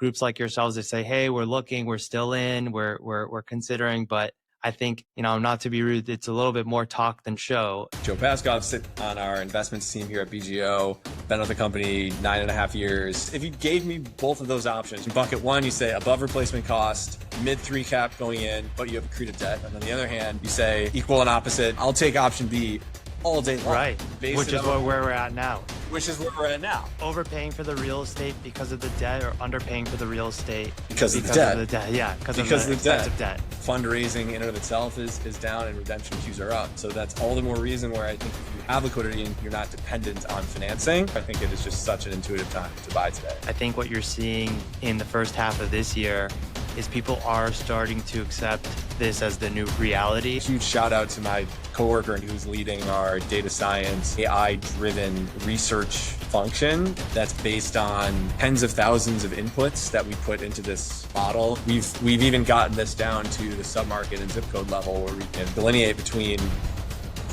groups like yourselves that say, hey, we're looking, we're still in, we're considering, but I think, not to be rude, it's a little bit more talk than show. Joe Paskov, sit on our investments team here at BGO. Been with the company 9.5 years. If you gave me both of those options, in bucket one, you say above replacement cost, mid 3 cap going in, but you have accreted debt. And on the other hand, you say equal and opposite. I'll take option B all day long. Right, which is where we're at now. Which is where we're at now. Overpaying for the real estate because of the debt, or underpaying for the real estate because of the debt. Yeah, because of the expensive debt. Fundraising in and of itself is down and redemption queues are up. So that's all the more reason where I think if you have liquidity and you're not dependent on financing, I think it is just such an intuitive time to buy today. I think what you're seeing in the first half of this year is people are starting to accept this as the new reality. Huge shout out to my coworker who's leading our data science, AI-driven research function that's based on tens of thousands of inputs that we put into this model. We've even gotten this down to the submarket and zip code level where we can delineate between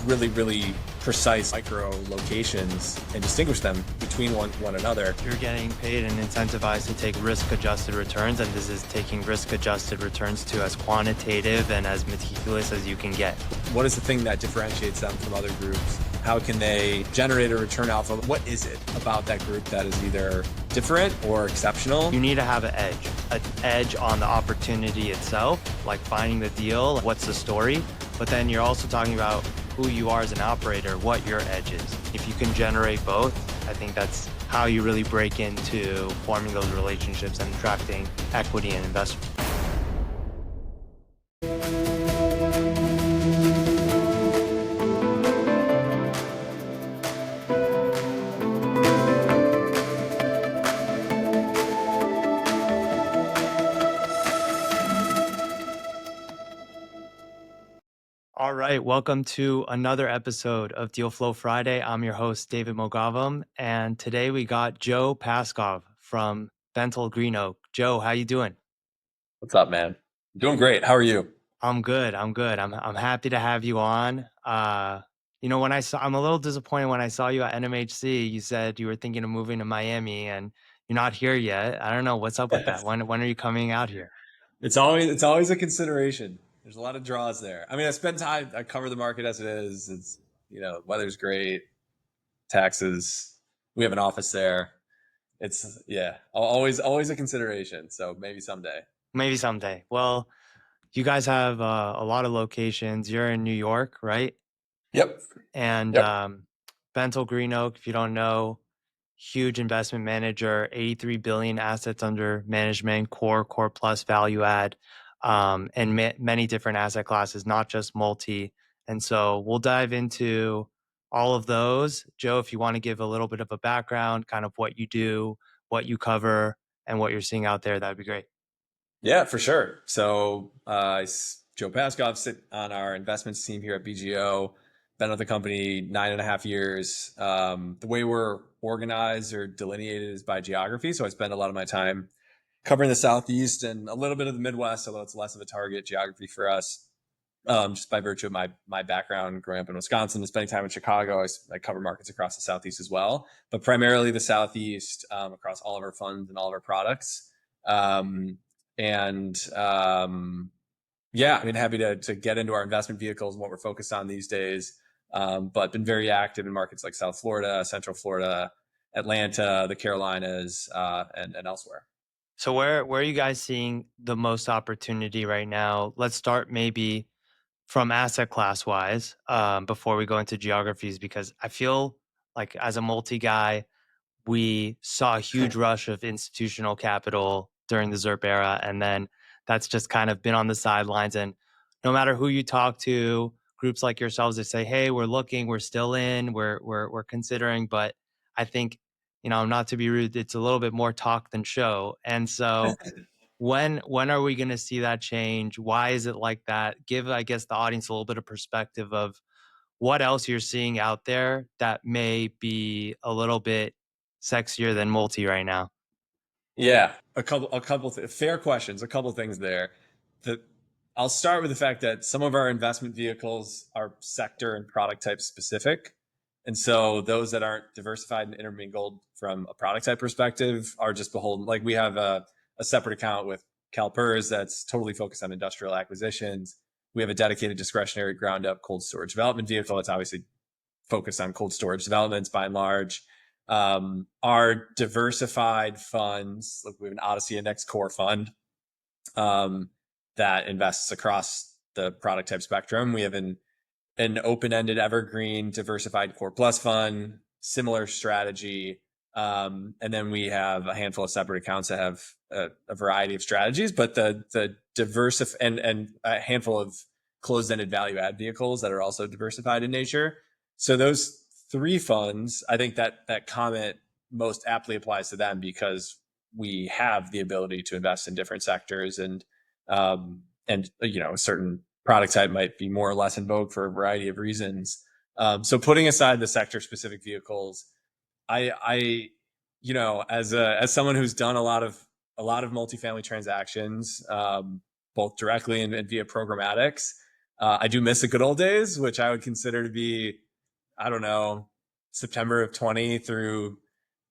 really precise micro locations and distinguish them between one another. You're getting paid and incentivized to take risk-adjusted returns, and this is taking risk-adjusted returns to as quantitative and as meticulous as you can get. What is the thing that differentiates them from other groups? How can they generate a return alpha? What is it about that group that is either different or exceptional? You need to have an edge on the opportunity itself, like finding the deal, what's the story, but then you're also talking about who you are as an operator, what your edge is. If you can generate both, I think that's how you really break into forming those relationships and attracting equity and investment. All right, welcome to another episode of Deal Flow Friday. I'm your host, David Moghavem, and today we got Joe Paskov from Bentall Green Oak. Joe, how you doing? What's up, man? Doing great. How are you? I'm good. I'm happy to have you on. I'm a little disappointed when I saw you at NMHC. You said you were thinking of moving to Miami, and you're not here yet. I don't know what's up with that. When are you coming out here? It's always a consideration. There's a lot of draws there. I mean, I spend time, I cover the market as it is. It's, weather's great, taxes. We have an office there. It's, always a consideration. So maybe someday. Well, you guys have a lot of locations. You're in New York, right? Yep. And Bentall Green Oak, if you don't know, huge investment manager, 83 billion assets under management, core plus value add. And many different asset classes, not just multi. And so we'll dive into all of those. Joe, if you want to give a little bit of a background, kind of what you do, what you cover, and what you're seeing out there, that'd be great. Yeah, for sure. So Joe Paskov, sit on our investments team here at BGO. Been with the company 9.5 years. The way we're organized or delineated is by geography. So I spend a lot of my time covering the Southeast and a little bit of the Midwest, although it's less of a target geography for us, just by virtue of my background growing up in Wisconsin and spending time in Chicago. I cover markets across the Southeast as well, but primarily the Southeast across all of our funds and all of our products. Happy to get into our investment vehicles and what we're focused on these days, but been very active in markets like South Florida, Central Florida, Atlanta, the Carolinas, and elsewhere. So where are you guys seeing the most opportunity right now? Let's start maybe from asset class wise before we go into geographies, because I feel like as a multi guy, we saw a huge rush of institutional capital during the ZIRP era. And then that's just kind of been on the sidelines. And no matter who you talk to, groups like yourselves that say, hey, we're looking, we're still in, we're considering, but I think, not to be rude, it's a little bit more talk than show. And so when are we going to see that change? Why is it like that? Give, I guess, the audience a little bit of perspective of what else you're seeing out there that may be a little bit sexier than multi right now. Yeah, a couple fair questions, a couple things there. I'll start with the fact that some of our investment vehicles are sector and product type specific. And so those that aren't diversified and intermingled from a product type perspective are just beholden. Like we have a a separate account with CalPERS that's totally focused on industrial acquisitions. We have a dedicated discretionary ground up cold storage development vehicle that's obviously focused on cold storage developments by and large. Our diversified funds, like we have an Odyssey Index Core Fund that invests across the product type spectrum. We have an open-ended evergreen diversified core plus fund, similar strategy. And then we have a handful of separate accounts that have a variety of strategies, but the and a handful of closed-ended value add vehicles that are also diversified in nature. So those three funds, I think that comment most aptly applies to them because we have the ability to invest in different sectors and a certain product type might be more or less in vogue for a variety of reasons. So putting aside the sector specific vehicles, I as someone who's done a lot of multifamily transactions, both directly and via programmatics, I do miss the good old days, which I would consider to be, I don't know, September of 20 through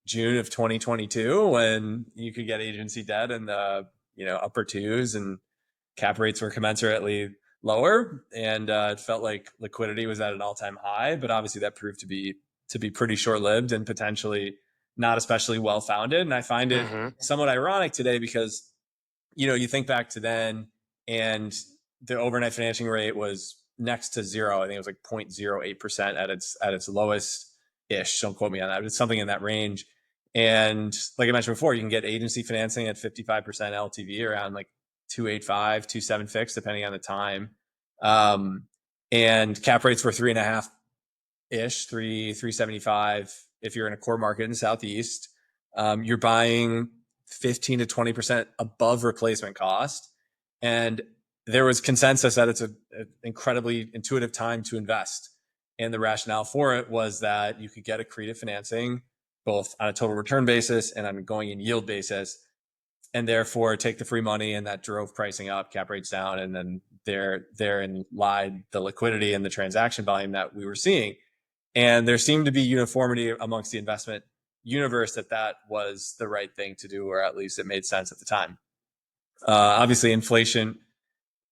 June of 2022, when you could get agency debt in the upper twos and cap rates were commensurately lower, and it felt like liquidity was at an all-time high. But obviously, that proved to be pretty short-lived and potentially not especially well-founded. And I find it somewhat ironic today because you think back to then, and the overnight financing rate was next to zero. I think it was like 0.08% at its lowest ish. Don't quote me on that, but it's something in that range. And like I mentioned before, you can get agency financing at 55% LTV around like 285, 27 fixed, depending on the time. And cap rates were 3.5 ish, 375. If you're in a core market in the Southeast, you're buying 15 to 20% above replacement cost. And there was consensus that it's an incredibly intuitive time to invest. And the rationale for it was that you could get accretive financing both on a total return basis and on a going in yield basis, and therefore take the free money, and that drove pricing up, cap rates down, and then therein lied the liquidity and the transaction volume that we were seeing. And there seemed to be uniformity amongst the investment universe that was the right thing to do, or at least it made sense at the time. Obviously, inflation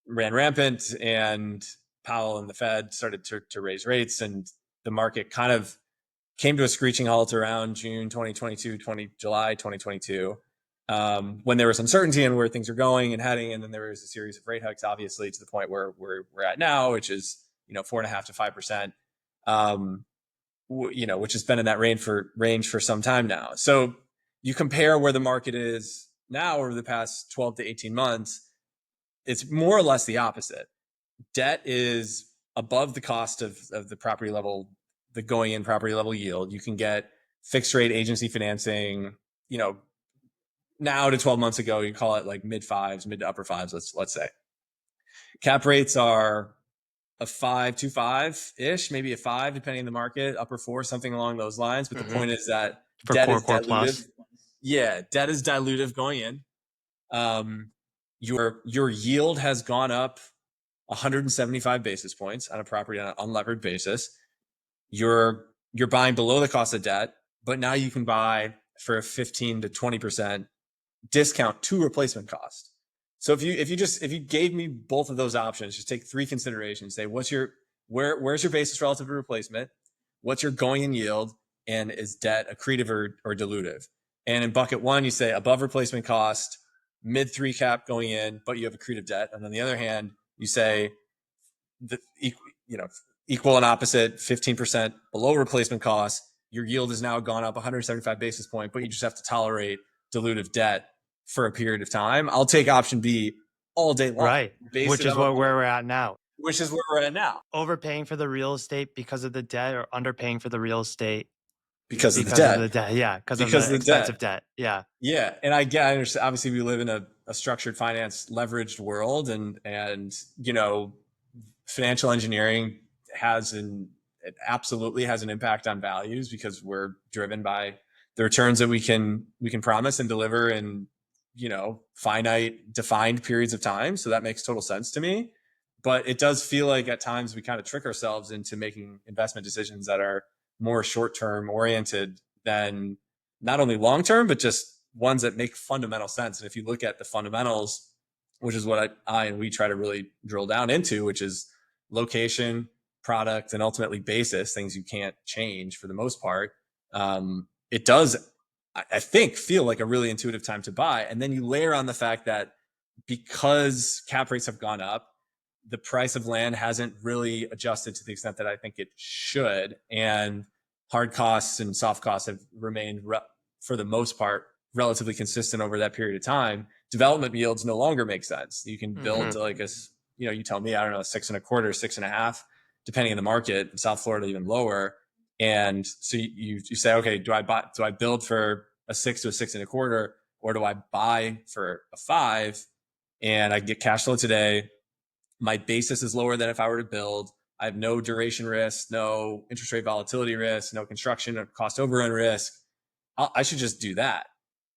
ran rampant, and Powell and the Fed started to raise rates, and the market kind of came to a screeching halt around June 2022, July 2022, when there was uncertainty in where things are going and heading. And then there was a series of rate hikes, obviously, to the point where we're at now, which is 4.5% to 5%, which has been in that range for some time now. So you compare where the market is now over the past 12 to 18 months, it's more or less the opposite. Debt is above the cost of the property level, the going in property level yield. You can get fixed rate agency financing, now to 12 months ago, you call it like mid to upper fives, let's say. Cap rates are a 5.25 ish, maybe a 5, depending on the market, upper 4, something along those lines. But the point is that for debt core, is core dilutive. plus. Yeah, debt is dilutive going in. Your yield has gone up 175 basis points on a property on an unlevered basis. You're buying below the cost of debt, but now you can buy for a 15 to 20% discount to replacement cost. So if you gave me both of those options, just take three considerations. Say, where's your basis relative to replacement? What's your going in yield? And is debt accretive or dilutive? And in bucket one, you say above replacement cost, mid 3 cap going in, but you have accretive debt. And on the other hand, you say equal and opposite, 15% below replacement cost. Your yield has now gone up 175 basis points, but you just have to tolerate dilutive debt for a period of time. I'll take option B all day long. Right. Which is where we're at now. Overpaying for the real estate because of the debt, or underpaying for the real estate because of the debt. Yeah, because of the expensive debt. Yeah. Yeah. And I understand, obviously we live in a structured finance leveraged world, and financial engineering it absolutely has an impact on values, because we're driven by the returns that we can promise and deliver in finite defined periods of time. So that makes total sense to me. But it does feel like at times we kind of trick ourselves into making investment decisions that are more short-term oriented than not only long-term, but just ones that make fundamental sense. And if you look at the fundamentals, which is what I and we try to really drill down into, which is location, product, and ultimately basis, things you can't change for the most part. It does, I think, feel like a really intuitive time to buy. And then you layer on the fact that because cap rates have gone up, the price of land hasn't really adjusted to the extent that I think it should. And hard costs and soft costs have remained, for the most part, relatively consistent over that period of time. Development yields no longer make sense. You can build to like you tell me, I don't know, 6.25, 6.5, depending on the market. In South Florida, even lower. And so you say, okay, do I build for a 6 to a 6.25, or do I buy for a 5? And I get cash flow today. My basis is lower than if I were to build. I have no duration risk, no interest rate volatility risk, no construction or cost overrun risk. I should just do that.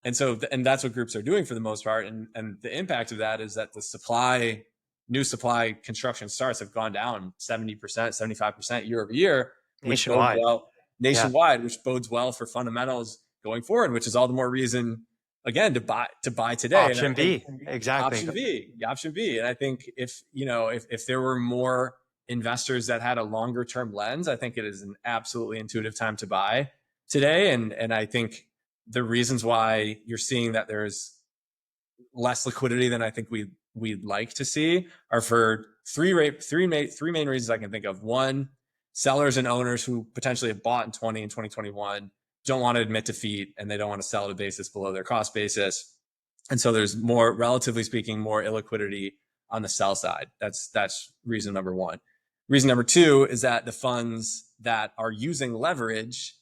And so, and that's what groups are doing for the most part. And the impact of that is that the new supply construction starts have gone down 70%, 75% year over year, which bodes well nationwide, which bodes well for fundamentals going forward, which is all the more reason, again, to buy today. Option B, exactly. Option B. And I think if there were more investors that had a longer term lens, I think it is an absolutely intuitive time to buy today. And I think the reasons why you're seeing that there's less liquidity than I think we'd like to see are for three main reasons I can think of. One, sellers and owners who potentially have bought in 20 and 2021 don't want to admit defeat, and they don't want to sell at a basis below their cost basis. And so there's more, relatively speaking, more illiquidity on the sell side. That's reason number one. Reason number two is that the funds that are using leverage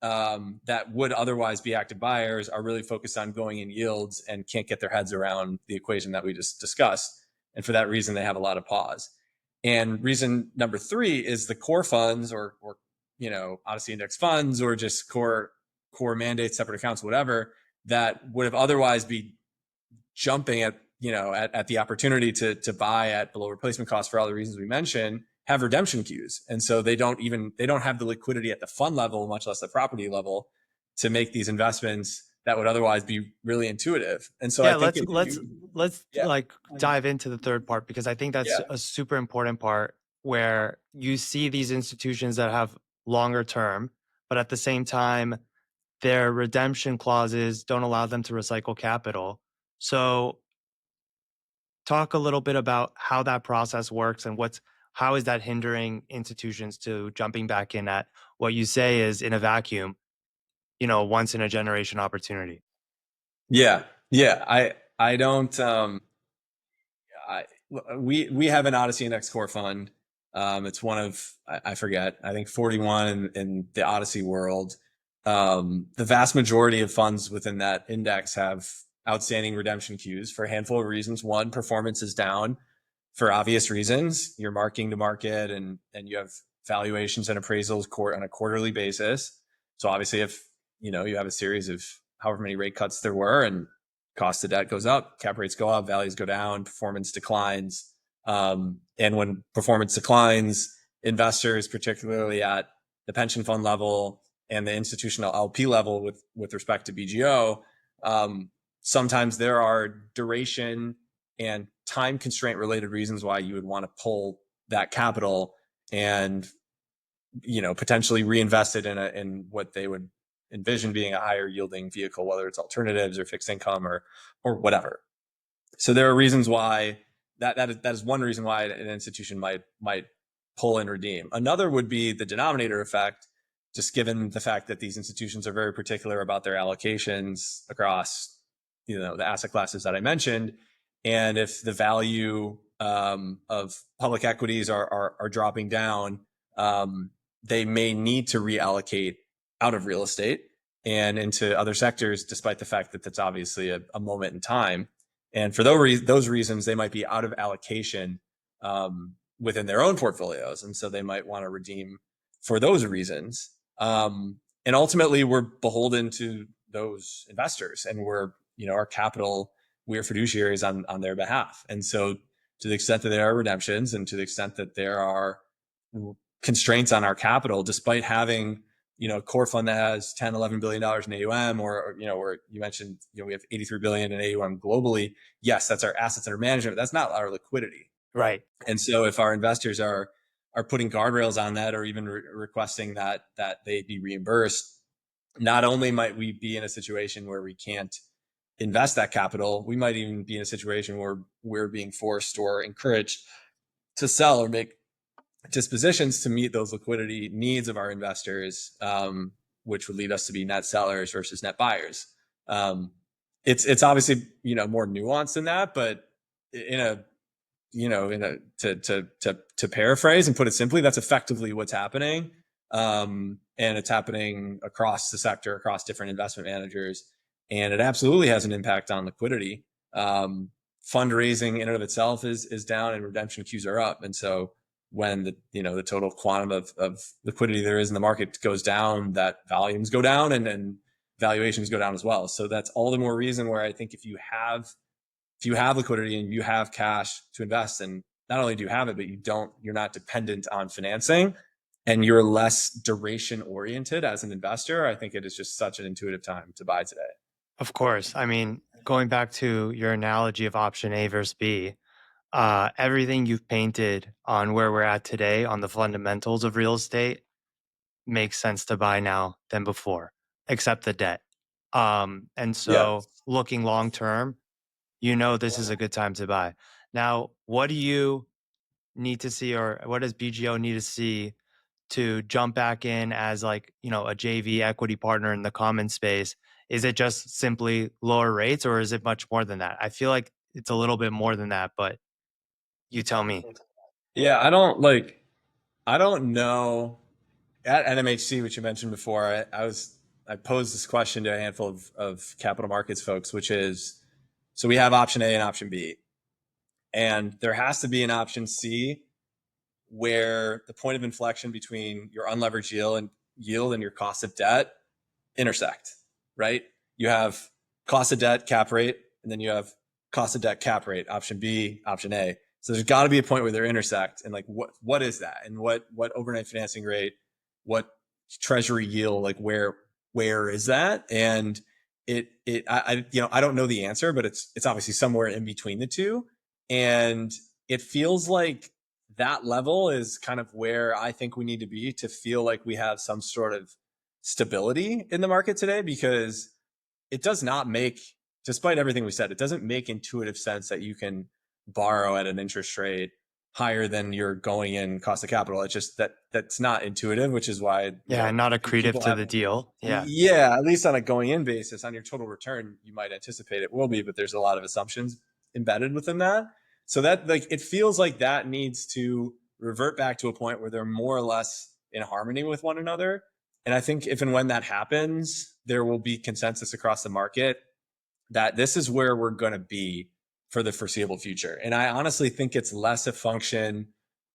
that would otherwise be active buyers are really focused on going in yields and can't get their heads around the equation that we just discussed. And for that reason, they have a lot of pause. And reason number three is the core funds or Odyssey Index funds, or just core mandates, separate accounts, whatever, that would have otherwise be jumping at the opportunity to buy at below replacement cost for all the reasons we mentioned, have redemption queues. And so they don't have the liquidity at the fund level, much less the property level, to make these investments that would otherwise be really intuitive. And so I think let's dive into the third part, because I think that's a super important part, where you see these institutions that have longer term, but at the same time, their redemption clauses don't allow them to recycle capital. So talk a little bit about how that process works and how is that hindering institutions to jumping back in at what you say is, in a vacuum, once in a generation opportunity. Yeah. I don't, we have an Odyssey Index core fund. It's one of, I forget, I think 41 in the Odyssey world. The vast majority of funds within that index have outstanding redemption queues for a handful of reasons. One, performance is down for obvious reasons. You're marking to market, and you have valuations and appraisals on a quarterly basis. So obviously, if you have a series of however many rate cuts there were, and cost of debt goes up, cap rates go up, values go down, performance declines. And when performance declines, investors, particularly at the pension fund level and the institutional LP level with respect to BGO, sometimes there are duration and time constraint related reasons why you would want to pull that capital and potentially reinvest it in what they would envision being a higher yielding vehicle, whether it's alternatives or fixed income or whatever. So there are reasons why that is one reason why an institution might pull and redeem. Another would be the denominator effect, just given the fact that these institutions are very particular about their allocations across the asset classes that I mentioned. And if the value of public equities are dropping down, they may need to reallocate out of real estate and into other sectors, despite the fact that that's obviously a moment in time. And for those reasons, they might be out of allocation within their own portfolios. And so they might want to redeem for those reasons. And ultimately, we're beholden to those investors, and our capital, we are fiduciaries on their behalf. And so to the extent that there are redemptions and to the extent that there are constraints on our capital, despite having core fund that has 10, $11 billion in AUM, or where you mentioned, we have 83 billion in AUM globally. Yes, that's our assets under management. That's not our liquidity. Right. And so if our investors are putting guardrails on that, or even requesting that they be reimbursed, not only might we be in a situation where we can't invest that capital, we might even be in a situation where we're being forced or encouraged to sell or make dispositions to meet those liquidity needs of our investors, which would lead us to be net sellers versus net buyers. It's obviously more nuanced than that, but in a to paraphrase and put it simply, that's effectively what's happening. And it's happening across the sector, across different investment managers, and it absolutely has an impact on liquidity. Fundraising in and of itself is down, and redemption queues are up. And so when the total quantum of liquidity there is in the market goes down, that volumes go down, and valuations go down as well. So that's all the more reason where I think if you have liquidity and you have cash to invest, and not only do you have it, but you're not dependent on financing, and you're less duration oriented as an investor, I think it is just such an intuitive time to buy today. Of course. I mean, going back to your analogy of option A versus B, everything you've painted on where we're at today on the fundamentals of real estate makes sense to buy now than before, except the debt. And Yeah. so looking long term, this is a good time to buy. Now, what do you need to see, or what does BGO need to see to jump back in as a JV equity partner in the common space? Is it just simply lower rates, or is it much more than that? I feel like it's a little bit more than that, but you tell me. Yeah, I don't know. At NMHC, which you mentioned before, I posed this question to a handful of capital markets folks, which is, so we have option A and option B, and there has to be an option C where the point of inflection between your unleveraged yield and your cost of debt intersect, right? You have cost of debt cap rate, and then you have cost of debt cap rate, option B, option A. So there's got to be a point where they intersect, and what is that, and what overnight financing rate, what treasury yield, where is that? And I don't know the answer, but it's obviously somewhere in between the two, and it feels like that level is kind of where I think we need to be to feel like we have some sort of stability in the market today, because it does not make, despite everything we said, it doesn't make intuitive sense that you can borrow at an interest rate higher than your going in cost of capital. It's just that's not intuitive, which is why Not accretive people to have, the deal. Yeah. yeah, at least on a going in basis, on your total return, you might anticipate it will be, but there's a lot of assumptions embedded within that. So that it feels like that needs to revert back to a point where they're more or less in harmony with one another. And I think if and when that happens, there will be consensus across the market that this is where we're going to be for the foreseeable future. And I honestly think it's less a function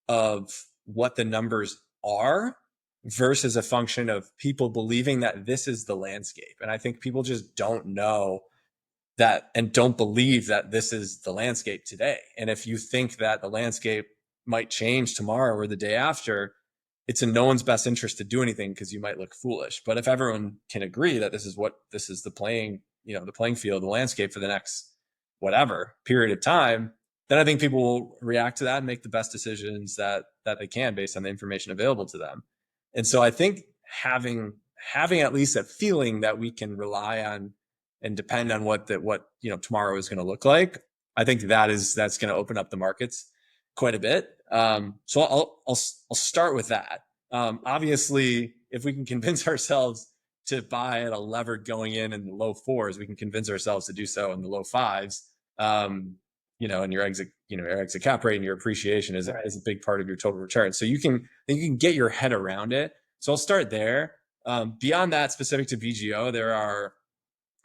of what the numbers are versus a function of people believing that this is the landscape. And I think people just don't know that and don't believe that this is the landscape today. And if you think that the landscape might change tomorrow or the day after, it's in no one's best interest to do anything, because you might look foolish. But if everyone can agree that this is the playing field, the landscape for the next whatever period of time, then I think people will react to that and make the best decisions that they can based on the information available to them. And so I think having at least a feeling that we can rely on and depend on what tomorrow is going to look like, I think that's going to open up the markets quite a bit. So I'll start with that. Obviously, if we can convince ourselves to buy at a levered going in the low fours, we can convince ourselves to do so in the low fives. And your exit cap rate and your appreciation is a big part of your total return. So you can get your head around it. So I'll start there. Beyond that, specific to BGO, there are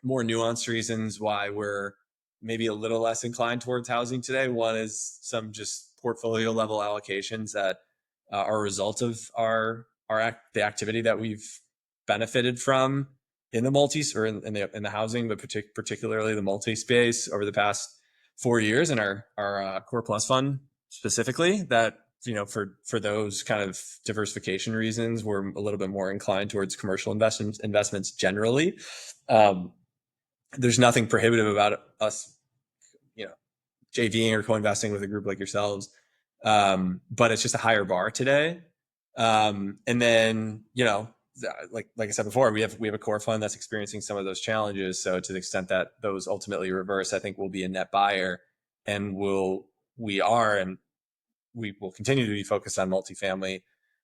more nuanced reasons why we're maybe a little less inclined towards housing today. One is some just portfolio level allocations that are a result of the activity that we've benefited from in the multi or in the housing, but particularly the multi space over the past 4 years, in our core plus fund specifically, that for those kind of diversification reasons, we're a little bit more inclined towards commercial investments generally. Um, there's nothing prohibitive about us, you know, JVing or co-investing with a group like yourselves. But it's just a higher bar today. And then, like I said before, we have a core fund that's experiencing some of those challenges. So to the extent that those ultimately reverse, I think we'll be a net buyer, and we are and we will continue to be focused on multifamily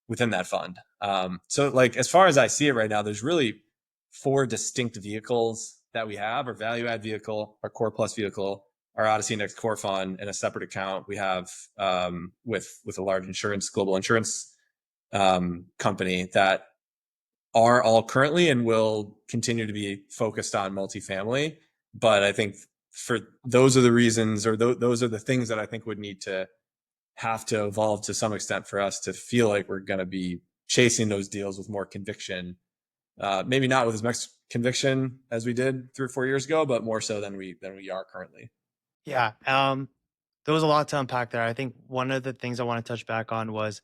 within that fund. So like as far as I see it right now, there's really four distinct vehicles that we have: our value add vehicle, our core plus vehicle, our Odyssey Index core fund, and a separate account we have with a large global insurance company that are all currently and will continue to be focused on multifamily. But I think for those are the reasons, or those are the things that I think would need to have to evolve to some extent for us to feel like we're going to be chasing those deals with more conviction. Maybe not with as much conviction as we did 3 or 4 years ago, but more so than we are currently. Yeah. There was a lot to unpack there. I think one of the things I want to touch back on was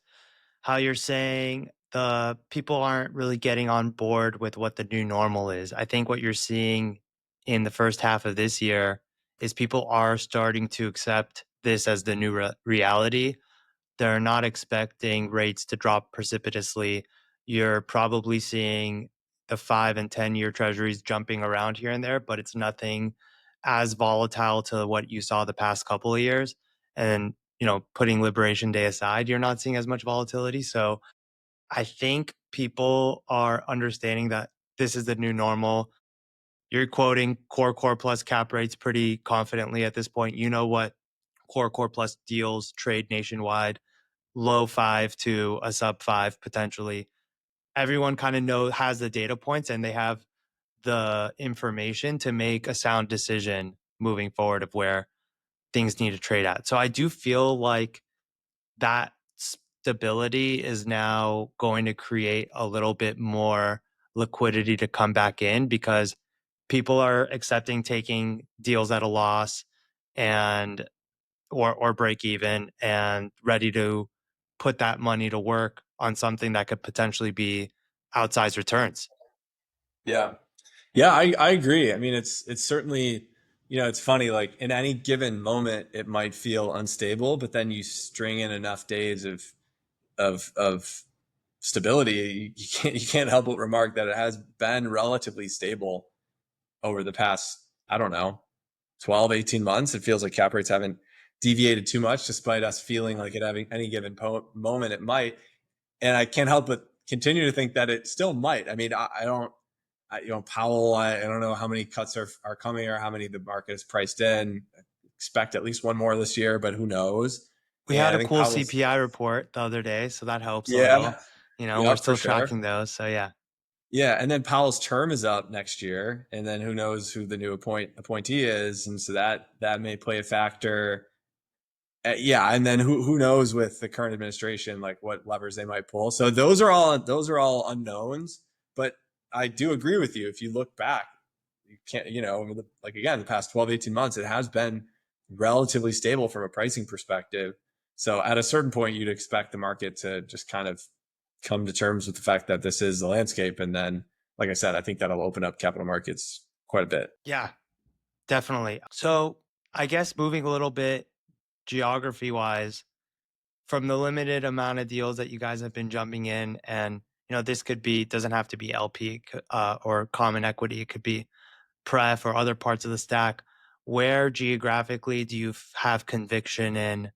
how you're saying the people aren't really getting on board with what the new normal is. I think what you're seeing in the first half of this year is people are starting to accept this as the new reality. They're not expecting rates to drop precipitously. You're probably seeing the 5 and 10 year treasuries jumping around here and there, but it's nothing as volatile to what you saw the past couple of years. And, putting Liberation Day aside, you're not seeing as much volatility. So I think people are understanding that this is the new normal. You're quoting core plus cap rates pretty confidently at this point. You know what core plus deals trade nationwide, low five to a sub five potentially. Everyone kind of has the data points and they have the information to make a sound decision moving forward of where things need to trade at. So I do feel like that stability is now going to create a little bit more liquidity to come back in because people are accepting taking deals at a loss and or break even and ready to put that money to work on something that could potentially be outsized returns. Yeah. Yeah, I agree. I mean, it's certainly, it's funny, like in any given moment it might feel unstable, but then you string in enough days of stability, you can't help but remark that it has been relatively stable over the past, I don't know, 12, 18 months. It feels like cap rates haven't deviated too much, despite us feeling like at having any given moment it might. And I can't help but continue to think that it still might. I mean, I don't, Powell, I don't know how many cuts are coming or how many the market is priced in. Expect at least one more this year, but who knows? We had And I a think cool Powell's, CPI report the other day, so that helps a little. yeah, We're yep, for still sure. tracking those. So yeah. Yeah, and then Powell's term is up next year, and then who knows who the new appointee is, and so that may play a factor. Yeah, and then who knows with the current administration, like what levers they might pull. So those are all unknowns. But I do agree with you. If you look back, you can't, like again, the past 12, 18 months, it has been relatively stable from a pricing perspective. So at a certain point, you'd expect the market to just kind of come to terms with the fact that this is the landscape. And then, like I said, I think that'll open up capital markets quite a bit. Yeah, definitely. So I guess moving a little bit geography wise, from the limited amount of deals that you guys have been jumping in, and this could be doesn't have to be LP or common equity. It could be pref or other parts of the stack. Where geographically do you have conviction in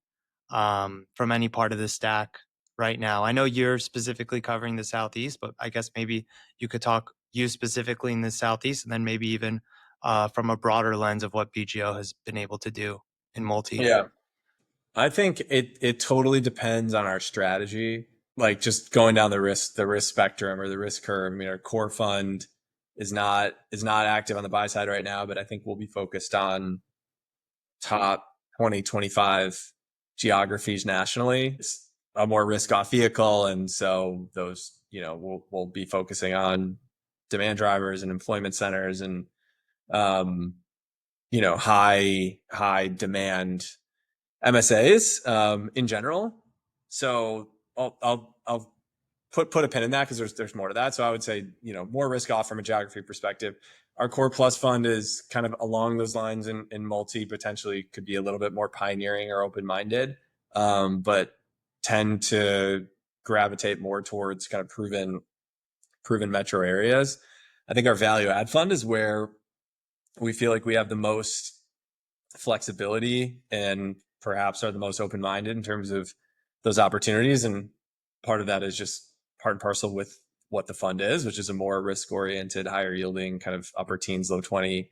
from any part of the stack right now? I know you're specifically covering the Southeast, but I guess maybe you could talk you specifically in the Southeast, and then maybe even from a broader lens of what BGO has been able to do in multi. Yeah. I think it totally depends on our strategy. Like just going down the risk spectrum or the risk curve. I mean, our core fund is not active on the buy side right now, but I think we'll be focused on top 20, 25 geographies nationally. It's a more risk off vehicle, and so those, we'll be focusing on demand drivers and employment centers and um, high demand MSAs in general. So I'll put a pin in that because there's more to that. So I would say, more risk off from a geography perspective. Our core plus fund is kind of along those lines in multi, potentially could be a little bit more pioneering or open-minded, but tend to gravitate more towards kind of proven metro areas. I think our value add fund is where we feel like we have the most flexibility and perhaps are the most open-minded in terms of those opportunities. And part of that is just part and parcel with what the fund is, which is a more risk-oriented, higher yielding kind of upper teens, low 20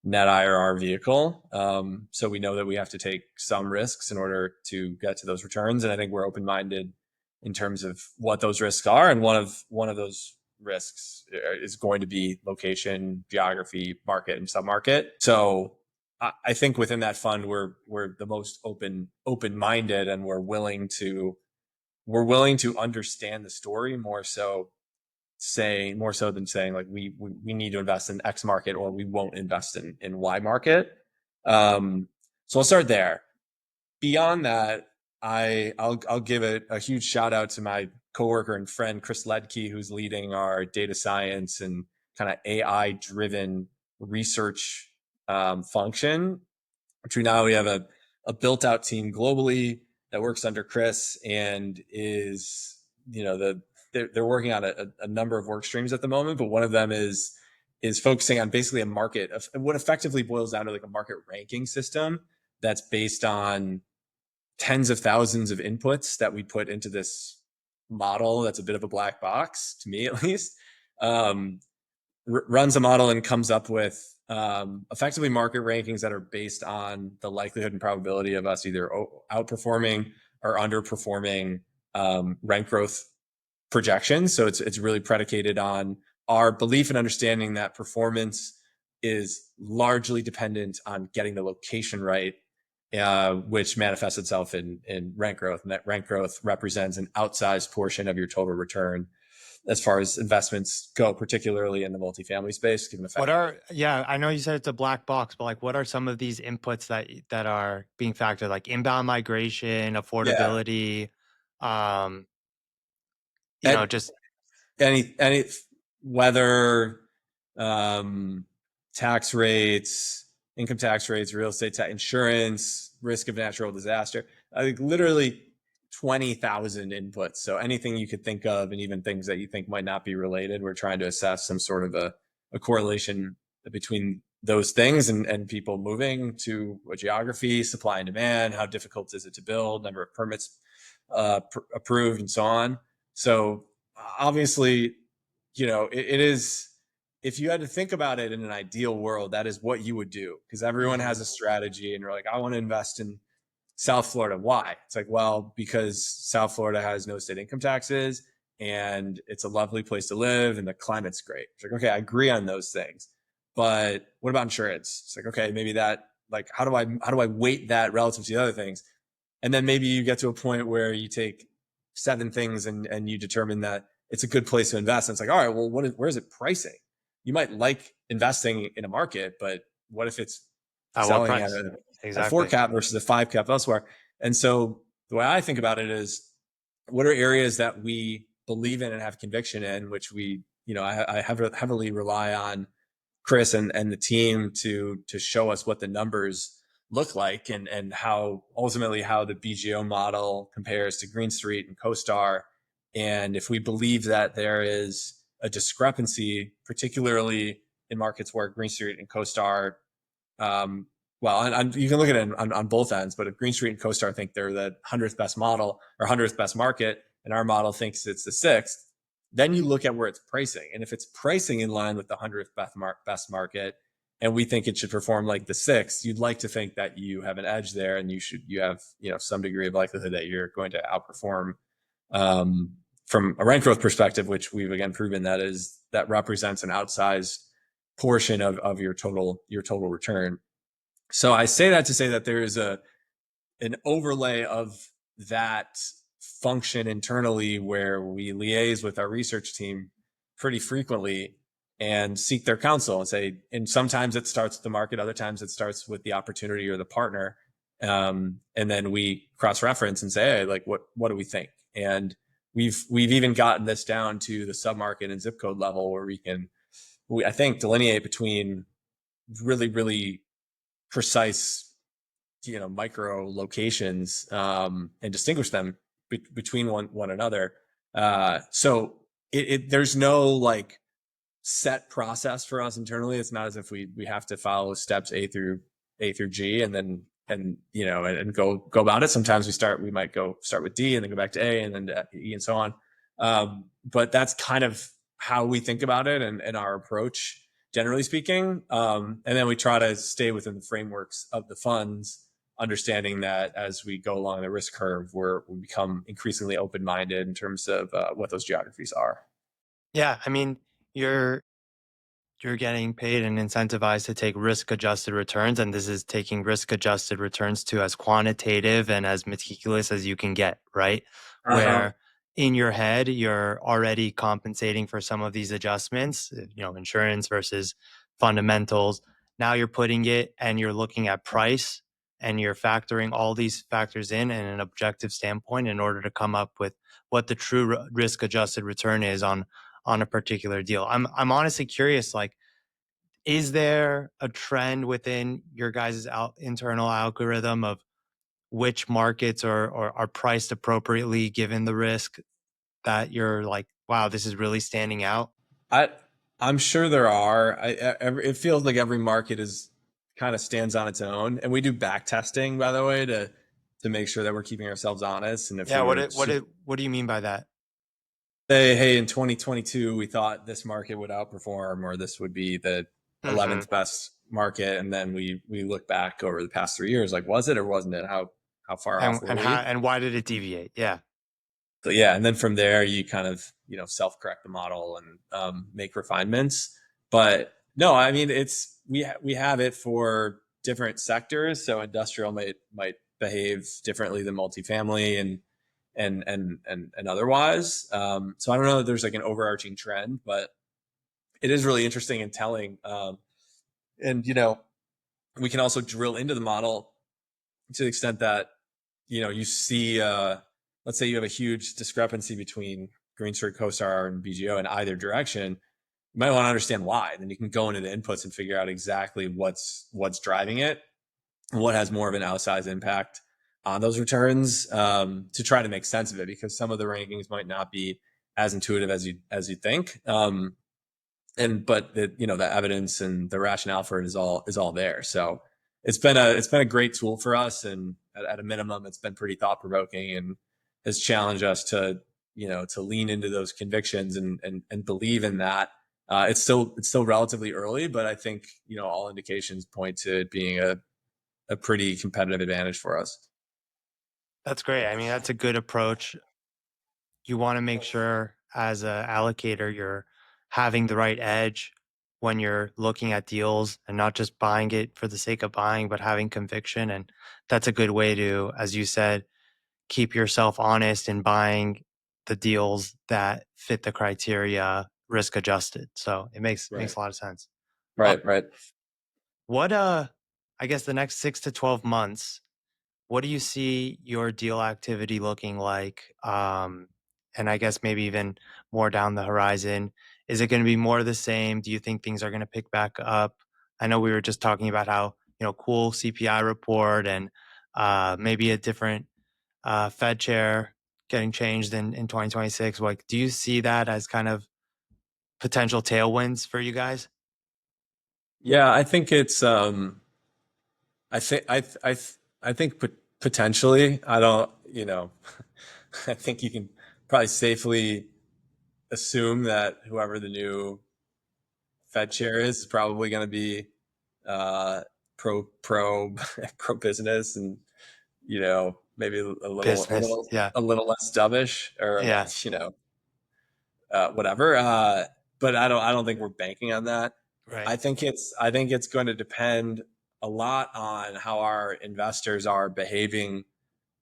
net IRR vehicle. So we know that we have to take some risks in order to get to those returns. And I think we're open-minded in terms of what those risks are. And one of those risks is going to be location, geography, market, and submarket. So I think within that fund, we're the most open-minded, and we're willing to understand the story more so than saying like we need to invest in X market or we won't invest in Y market. So I'll start there. Beyond that, I'll give a huge shout out to my coworker and friend Chris Ledke, who's leading our data science and kind of AI driven research function. Which we have a built out team globally that works under Chris and is they're working on a number of work streams at the moment, but one of them is focusing on basically a market of what effectively boils down to like a market ranking system that's based on tens of thousands of inputs that we put into this model that's a bit of a black box, to me at least. Runs a model and comes up with effectively market rankings that are based on the likelihood and probability of us either outperforming or underperforming rent growth projections. So it's really predicated on our belief and understanding that performance is largely dependent on getting the location right, which manifests itself in rent growth. And that rent growth represents an outsized portion of your total return as far as investments go, particularly in the multifamily space, given the fact. I know you said it's a black box, but like, what are some of these inputs that are being factored, like inbound migration, affordability, just any weather, tax rates, income tax rates, real estate tax, insurance, risk of natural disaster. I think literally 20,000 inputs. So anything you could think of, and even things that you think might not be related, we're trying to assess some sort of a correlation between those things and people moving to a geography, supply and demand, how difficult is it to build, number of permits approved, and so on. So obviously, it is, if you had to think about it in an ideal world, that is what you would do, because everyone has a strategy and you're like, I want to invest in South Florida. Why? It's like, well, because South Florida has no state income taxes and it's a lovely place to live and the climate's great. It's like, okay, I agree on those things, but what about insurance? It's like, okay, maybe that, like, how do I weight that relative to the other things? And then maybe you get to a point where you take 7 things and you determine that it's a good place to invest. And it's like, all right, well, where is it pricing? You might like investing in a market, but what if it's selling at a 4 cap versus a 5 cap elsewhere? And so the way I think about it is, what are areas that we believe in and have conviction in, which I heavily rely on Chris and the team to show us what the numbers look like and how ultimately how the BGO model compares to Green Street and CoStar. And if we believe that there is a discrepancy, particularly in markets where Green Street and CoStar, you can look at it on both ends, but if Green Street and CoStar think they're the 100th best model or 100th best market, and our model thinks it's the 6th, then you look at where it's pricing. And if it's pricing in line with the 100th best market, and we think it should perform like the 6th, you'd like to think that you have an edge there, and you have some degree of likelihood that you're going to outperform from a rent growth perspective, which we've again proven that represents an outsized portion of your total return. So I say that to say that there is an overlay of that function internally where we liaise with our research team pretty frequently and seek their counsel and say, and sometimes it starts with the market, other times it starts with the opportunity or the partner. And then we cross-reference and say, hey, like what do we think? And we've even gotten this down to the submarket and zip code level where I think delineate between really, really precise, micro locations, and distinguish them between one another. So there's no like set process for us internally. It's not as if we have to follow steps A through G and then and go about it. Sometimes we might go start with D and then go back to A and then to E and so on. But that's kind of how we think about it and our approach, generally speaking. And then we try to stay within the frameworks of the funds, understanding that as we go along the risk curve, we become increasingly open-minded in terms of what those geographies are. Yeah, I mean, you're you're getting paid and incentivized to take risk adjusted returns, and this is taking risk adjusted returns to as quantitative and as meticulous as you can get, right? Uh-huh. Where in your head you're already compensating for some of these adjustments, insurance versus fundamentals. Now you're putting it and you're looking at price and you're factoring all these factors in an objective standpoint in order to come up with what the true risk adjusted return is on a particular deal. I'm honestly curious, like, is there a trend within your guys' internal algorithm of which markets are priced appropriately given the risk that you're like, wow, this is really standing out? I I'm sure there are. It feels like every market is kind of stands on its own, and we do back testing, by the way, to make sure that we're keeping ourselves honest. And if Yeah, we what were it, what to it, what do you mean by that? say, hey, in 2022 we thought this market would outperform, or this would be the Hmm. 11th best market, and then we look back over the past 3 years, like was it or wasn't it? How far off were And how we? and why did it deviate? Yeah. So yeah, and then from there you kind of self-correct the model and make refinements. But no, I mean we have it for different sectors. So industrial might behave differently than multifamily and otherwise. So I don't know if there's like an overarching trend, but it is really interesting and telling. And we can also drill into the model to the extent that you see, let's say you have a huge discrepancy between GreenStreet, CoStar, and BGO in either direction. You might want to understand why. Then you can go into the inputs and figure out exactly what's driving it, and what has more of an outsized impact on those returns, to try to make sense of it, because some of the rankings might not be as intuitive as you think. And but the evidence and the rationale for it is all there. So it's been a great tool for us, and at a minimum it's been pretty thought provoking and has challenged us to lean into those convictions and believe in that. It's still relatively early, but I think all indications point to it being a pretty competitive advantage for us. That's great. I mean, that's a good approach. You want to make sure as a allocator you're having the right edge when you're looking at deals and not just buying it for the sake of buying, but having conviction. And that's a good way to, as you said, keep yourself honest in buying the deals that fit the criteria, risk adjusted. So it makes Right. a lot of sense. Uh, Right. Right. what I guess the next 6 to 12 months, what do you see your deal activity looking like? And I guess maybe even more down the horizon. Is it going to be more of the same? Do you think things are going to pick back up? I know we were just talking about how, cool CPI report and maybe a different Fed chair getting changed in 2026. Like, do you see that as kind of potential tailwinds for you guys? Yeah, I think it's I think I think potentially. I don't, I think you can probably safely assume that whoever the new Fed chair is probably going to be uh, pro pro business, and maybe a little a Business. little Yeah. a little less dovish, or Yeah. whatever. But I don't think we're banking on that. Right. I think it's going to depend a lot on how our investors are behaving,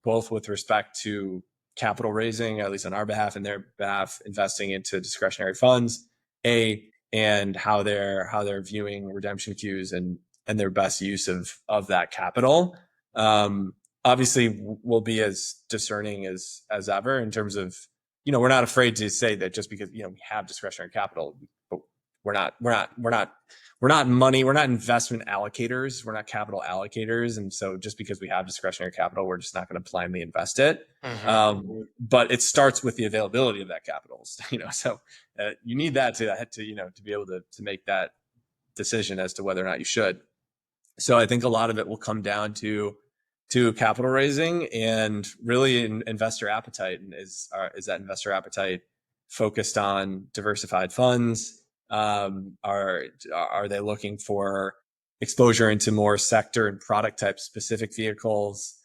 both with respect to capital raising, at least on our behalf and their behalf, investing into discretionary funds, and how they're viewing redemption queues and their best use of that capital. obviously we'll be as discerning as ever in terms of, we're not afraid to say that just because, we have discretionary capital, but we're not money, we're not investment allocators, we're not capital allocators. And so just because we have discretionary capital, we're just not going to blindly invest it. Hmm. But it starts with the availability of that capital. So you need that to be able to make that decision as to whether or not you should. So I think a lot of it will come down to capital raising and really investor appetite. And is that investor appetite focused on diversified funds? Are they looking for exposure into more sector and product type specific vehicles?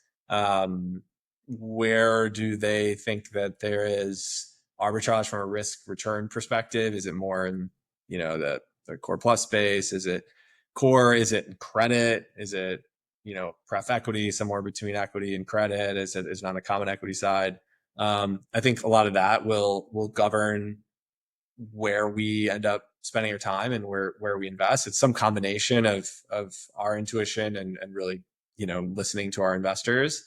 Where do they think that there is arbitrage from a risk return perspective? Is it more in the core plus space? Is it core? Is it credit? Is it pref equity, somewhere between equity and credit? Is it on the common equity side? I think a lot of that will govern where we end up spending our time and where we invest. It's some combination of our intuition and really listening to our investors.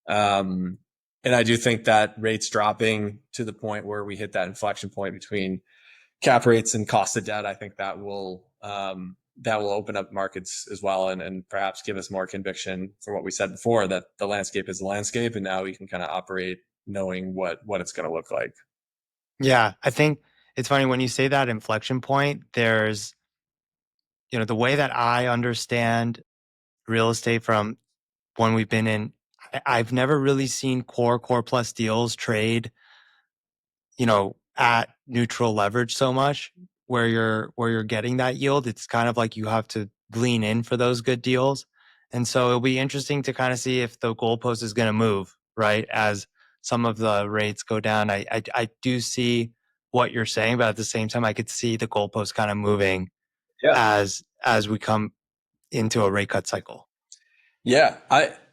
And I do think that rates dropping to the point where we hit that inflection point between cap rates and cost of debt, I think that will open up markets as well, and perhaps give us more conviction for what we said before, that the landscape is the landscape, and now we can kind of operate knowing what it's going to look like. Yeah, I think it's funny when you say that inflection point. There's, the way that I understand real estate from when we've been in, I've never really seen core plus deals trade, at neutral leverage so much where you're getting that yield. It's kind of like you have to lean in for those good deals. And so it'll be interesting to kind of see if the goalpost is going to move, right? As some of the rates go down. I do see what you're saying, but at the same time, I could see the goalpost kind of moving Yeah. as we come into a rate cut cycle. Yeah,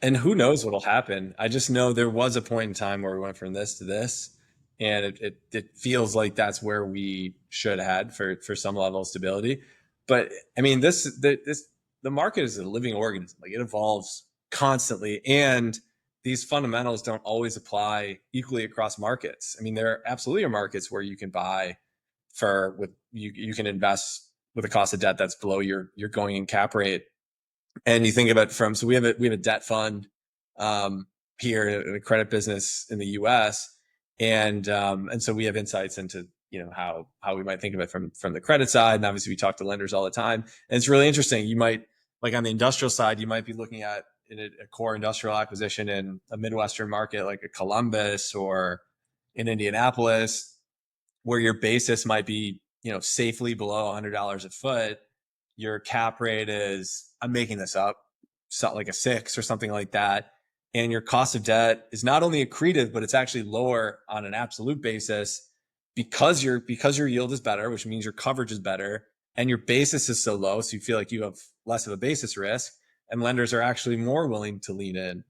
and who knows what'll happen. I just know there was a point in time where we went from this to this, and it feels like that's where we should head for some level of stability. But I mean, the market is a living organism. Like, it evolves constantly, and these fundamentals don't always apply equally across markets. I mean, there absolutely are markets where you can buy you can invest with a cost of debt that's below your going in cap rate. And you think about so we have a debt fund here in the credit business in the U.S. And so we have insights into how we might think of it from the credit side. And obviously we talk to lenders all the time. And it's really interesting. You might, like, on the industrial side, you might be looking at a core industrial acquisition in a Midwestern market like a Columbus or in Indianapolis, where your basis might be safely below $100 a foot. Your cap rate is, I'm making this up, so like a 6 or something like that, and your cost of debt is not only accretive, but it's actually lower on an absolute basis because your yield is better, which means your coverage is better, and your basis is so low, so you feel like you have less of a basis risk, and lenders are actually more willing to lean in,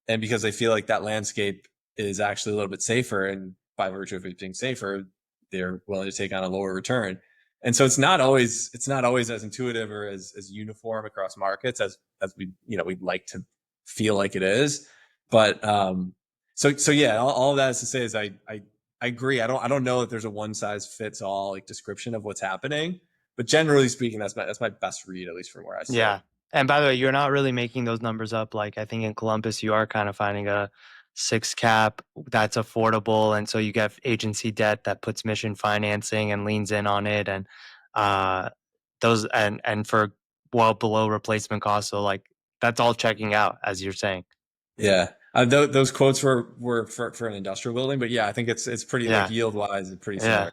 and because they feel like that landscape is actually a little bit safer, and by virtue of it being safer, they're willing to take on a lower return. And so it's not always as intuitive or as uniform across markets as we'd like to feel like it is. But so yeah, all of that is to say is I agree. I don't know that there's a one size fits all like description of what's happening, but generally speaking, that's my best read, at least from where I sit. Yeah. And by the way, you're not really making those numbers up. Like, I think in Columbus, you are kind of finding a 6 cap that's affordable. And so you get agency debt that puts mission financing and leans in on it. And uh, those, and for well below replacement cost. So, like, that's all checking out, as you're saying. Yeah. Those quotes were for an industrial building, but yeah, I think it's pretty, like, Yeah. yield wise, it's pretty Yeah.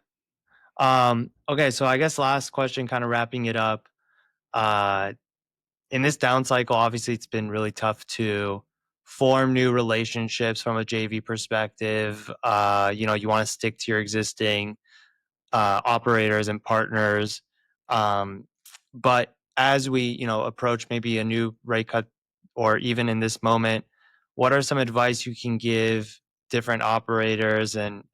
similar. Okay. So I guess last question, kind of wrapping it up. Uh, in this down cycle, obviously it's been really tough to form new relationships from a JV perspective. You want to stick to your existing operators and partners. But as we, approach maybe a new rate cut, or even in this moment, what are some advice you can give different operators and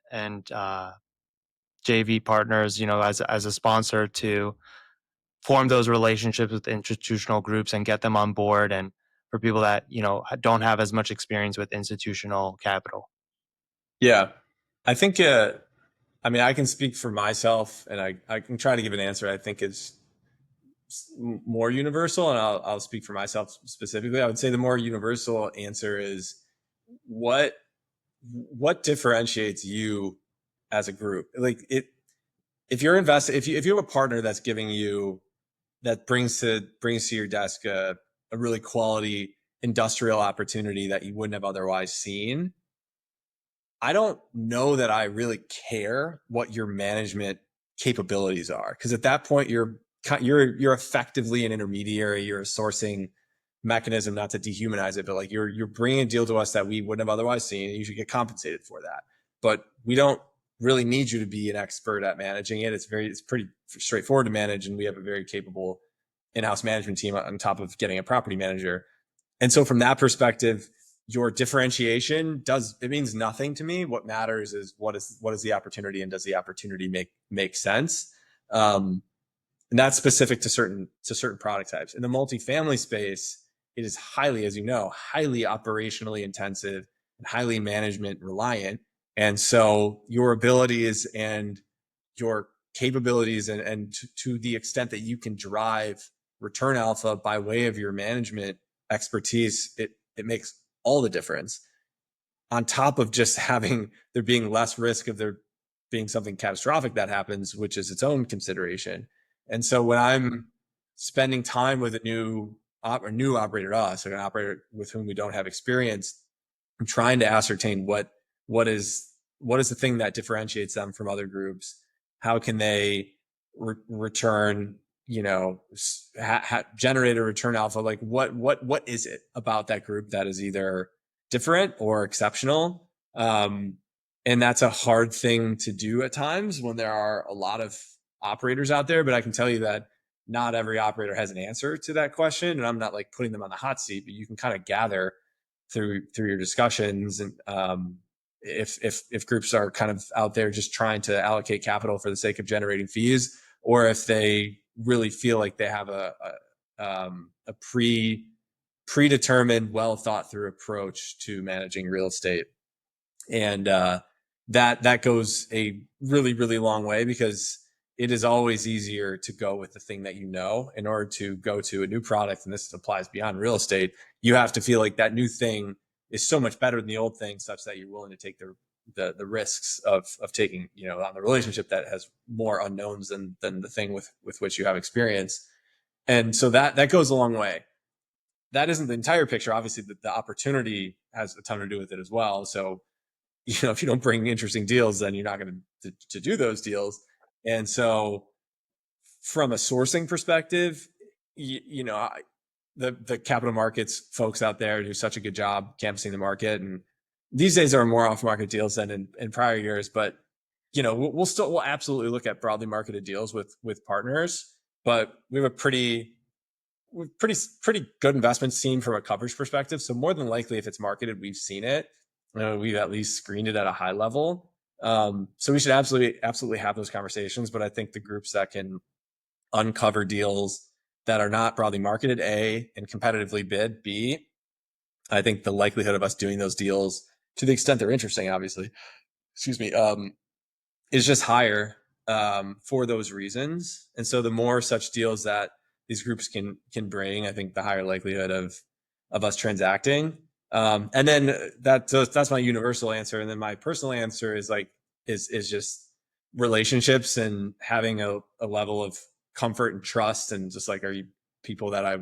JV partners, as a sponsor, to form those relationships with institutional groups and get them on board, and for people that, don't have as much experience with institutional capital? Yeah. I think, I mean, I can speak for myself and I can try to give an answer I think is more universal, and I'll speak for myself specifically. I would say the more universal answer is what what differentiates you as a group. Like it, if you're invested, if you have a partner that's giving you that brings to your desk a really quality industrial opportunity that you wouldn't have otherwise seen, I don't know that I really care what your management capabilities are, because at that point you're effectively an intermediary. You're a sourcing mechanism, not to dehumanize it, but like you're bringing a deal to us that we wouldn't have otherwise seen, and you should get compensated for that. But we don't really need you to be an expert at managing it. It's pretty straightforward to manage, and we have a very capable in-house management team on top of getting a property manager. And so from that perspective, your differentiation it means nothing to me. What matters is what is the opportunity, and does the opportunity make sense? And that's specific to certain product types. In the multifamily space, it is highly, as you know, highly operationally intensive and highly management reliant. And so your abilities and your capabilities, and to the extent that you can drive return alpha by way of your management expertise, it makes all the difference. On top of just having there being less risk of there being something catastrophic that happens, which is its own consideration. And so when I'm spending time with a new operator to us, or an operator with whom we don't have experience, I'm trying to ascertain what is the thing that differentiates them from other groups. How can they return, generate a return alpha? Like what is it about that group that is either different or exceptional? And that's a hard thing to do at times when there are a lot of operators out there. But I can tell you that not every operator has an answer to that question, and I'm not like putting them on the hot seat, but you can kind of gather through your discussions, and if groups are kind of out there just trying to allocate capital for the sake of generating fees, or if they really feel like they have a predetermined, well thought through approach to managing real estate. And that goes a really, really long way, because it is always easier to go with the thing that you know. In order to go to a new product, and this applies beyond real estate, you have to feel like that new thing is so much better than the old thing, such that you're willing to take the risks of taking, on the relationship that has more unknowns than the thing with which you have experience. And so that goes a long way. That isn't the entire picture. Obviously, the opportunity has a ton to do with it as well. So, if you don't bring interesting deals, then you're not going to do those deals. And so from a sourcing perspective, the capital markets folks out there do such a good job canvassing the market. And these days there are more off market deals than in prior years, but we'll absolutely look at broadly marketed deals with partners, but we have a pretty good investment team from a coverage perspective. So more than likely, if it's marketed, we've seen it. We've at least screened it at a high level. So we should absolutely have those conversations. But I think the groups that can uncover deals that are not broadly marketed, A, and competitively bid, B, I think the likelihood of us doing those deals, to the extent they're interesting, obviously, excuse me, is just higher for those reasons. And so the more such deals that these groups can bring, I think the higher likelihood of us transacting. And then that's my universal answer. And then my personal answer is just relationships, and having a level of comfort and trust, and just like, are you people that I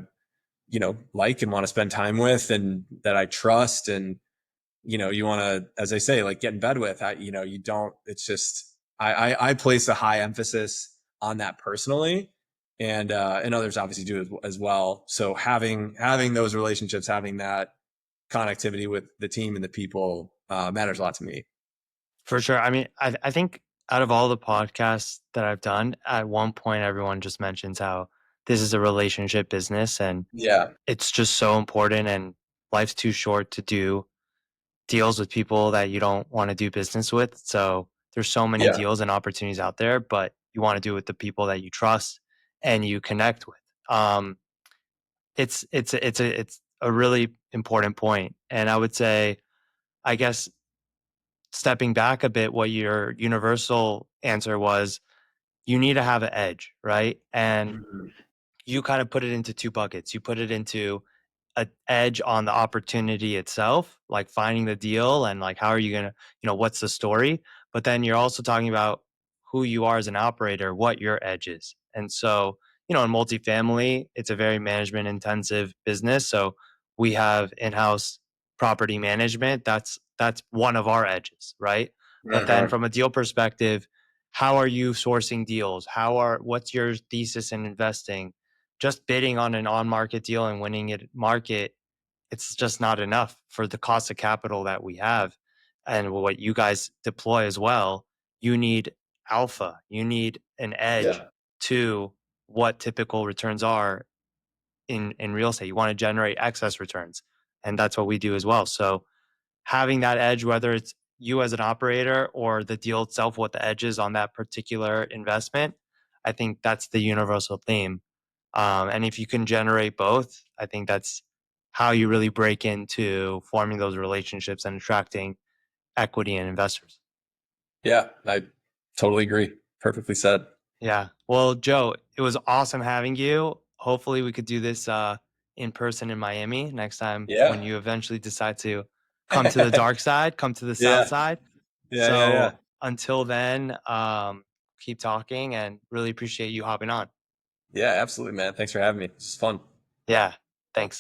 like and want to spend time with, and that I trust, and you want to, as I say, like, get in bed with. You don't. It's just I place a high emphasis on that personally, and others obviously do as well. So having those relationships, having that connectivity with the team and the people matters a lot to me. For sure. I mean, I think out of all the podcasts that I've done, at one point everyone just mentions how this is a relationship business, and Yeah, it's just so important, and life's too short to do deals with people that you don't want to do business with. So there's so many yeah, deals and opportunities out there, but you want to do it with the people that you trust and you connect with. It's a really important point. And I would say, I guess, stepping back a bit, what your universal answer was, you need to have an edge, right? And Mhm. you kind of put it into two buckets. You put it into a edge on the opportunity itself, like finding the deal and like how are you gonna, what's the story? But then you're also talking about who you are as an operator, what your edge is. And so, in multifamily, it's a very management intensive business. So we have in-house property management. That's one of our edges, right? But then Uh-huh. from a deal perspective, how are you sourcing deals? What's your thesis in investing? Just bidding on an on-market deal and winning it market, it's just not enough for the cost of capital that we have and what you guys deploy as well. You need alpha. You need an edge Yeah. to what typical returns are in real estate. You want to generate excess returns, and that's what we do as well. So having that edge, whether it's you as an operator or the deal itself, what the edge is on that particular investment, I think that's the universal theme. And if you can generate both, I think that's how you really break into forming those relationships and attracting equity and investors. Yeah, I totally agree. Perfectly said. Yeah. Well, Joe, it was awesome having you. Hopefully, we could do this in person in Miami next time when Yeah. you eventually decide to come to the dark side, come to the south Yeah. side. Yeah. Yeah. Yeah. So until then, keep talking and really appreciate you hopping on. Yeah. Absolutely, man. Thanks for having me. This is fun. Yeah. Thanks.